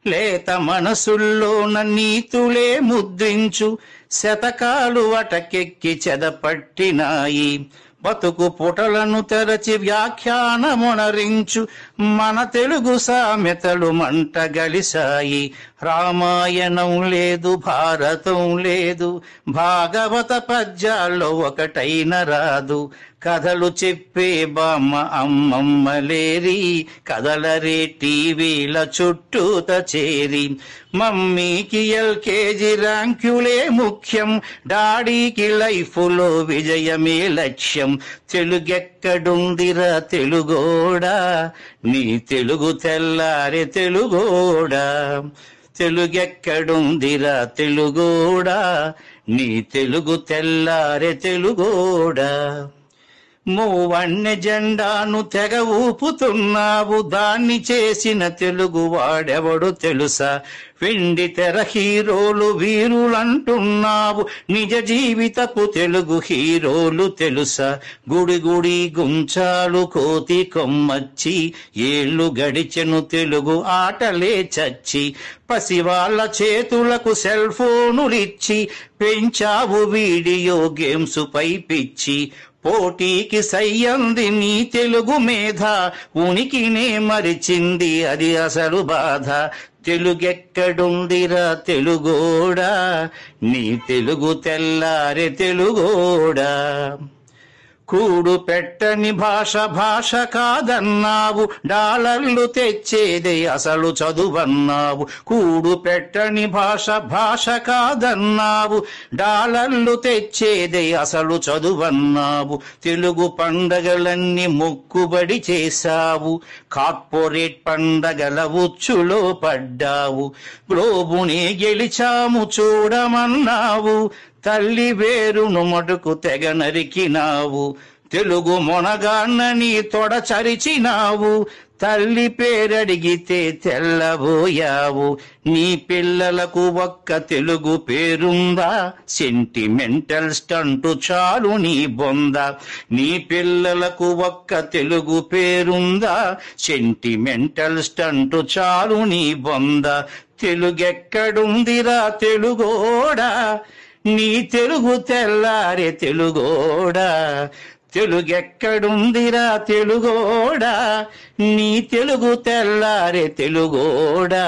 లేత మనసుల్లోన నీతులే ముద్రించు శతకాలు అటకెక్కి చెదపట్టినాయి. బతుకు పుటలను తెరచి వ్యాఖ్యానమునరించు మన తెలుగు సామెతలు మంట గలిసాయి. రామాయణం లేదు, భారతం లేదు, భాగవత పద్యాల్లో ఒకటైన రాదు. కథలు చెప్పే బామ్మ అమ్మమ్మ లేరి, కథలరే టీవీల చుట్టూత చేరి. మమ్మీకి ఎల్కేజీ ర్యాంకులే ముఖ్యం, డాడీకి లైఫ్లో విజయమే లక్ష్యం. తెలుగెక్కడుందిరా తెలుగోడా, నీ తెలుగు తెల్లారే తెలుగోడా. తెలుగెక్కడుందిరా తెలుగోడా, నీ తెలుగు తెల్లారే తెలుగోడా. మూవన్నె జెండాను తెగ ఊపుతున్నావు, దాన్ని చేసిన తెలుగు వాడెవడు తెలుసా? వెండి తెర హీరోలు వీరులంటున్నావు, నిజ జీవితపు తెలుగు హీరోలు తెలుసా? గుడి గుడి గుంచాలు కోతి కొమ్మచ్చి, ఏళ్ళు గడిచెను తెలుగు ఆటలే చచ్చి. పసివాళ్ల చేతులకు సెల్ ఫోనులిచ్చి పెంచావు వీడియో గేమ్స్ పై పిచ్చి. పోటీకి సయ్యంది నీ తెలుగు మేధ, ఉనికినే మరిచింది అది అసలు బాధ. తెలుగెక్కడుందిరా తెలుగోడా, నీ తెలుగు తెల్లారే తెలుగోడా. కూడు పెట్టని భాష భాష కాదన్నావు, డాలర్లు తెచ్చేదే అసలు చదువన్నావు. కూడు పెట్టని భాష భాష కాదన్నావు, డాలర్లు తెచ్చేదే అసలు చదువన్నావు. తెలుగు పండగలన్నీ మొక్కుబడి చేశావు, కార్పొరేట్ పండగల ఉచ్చులో పడ్డావు. గ్లోబుని గెలిచాము చూడమన్నావు, తల్లి వేరును మటుకు తెగ నరికినావు. తెలుగు మొనగాన్నని తొడ చరిచినావు, తల్లి పేరడిగితే తెల్లబోయావు. నీ పిల్లలకు ఒక్క తెలుగు పేరుందా, సెంటిమెంటల్ స్టంటు చాలు నీ బొంద. నీ పిల్లలకు ఒక్క తెలుగు పేరుందా, సెంటిమెంటల్ స్టంటు చాలు నీ బొంద. తెలుగెక్కడుందిరా తెలుగోడా, నీ తెలుగు తెల్లారే తెలుగోడా. తెలుగెక్కడుందిరా తెలుగోడా, నీ తెలుగు తెల్లారే తెలుగోడా.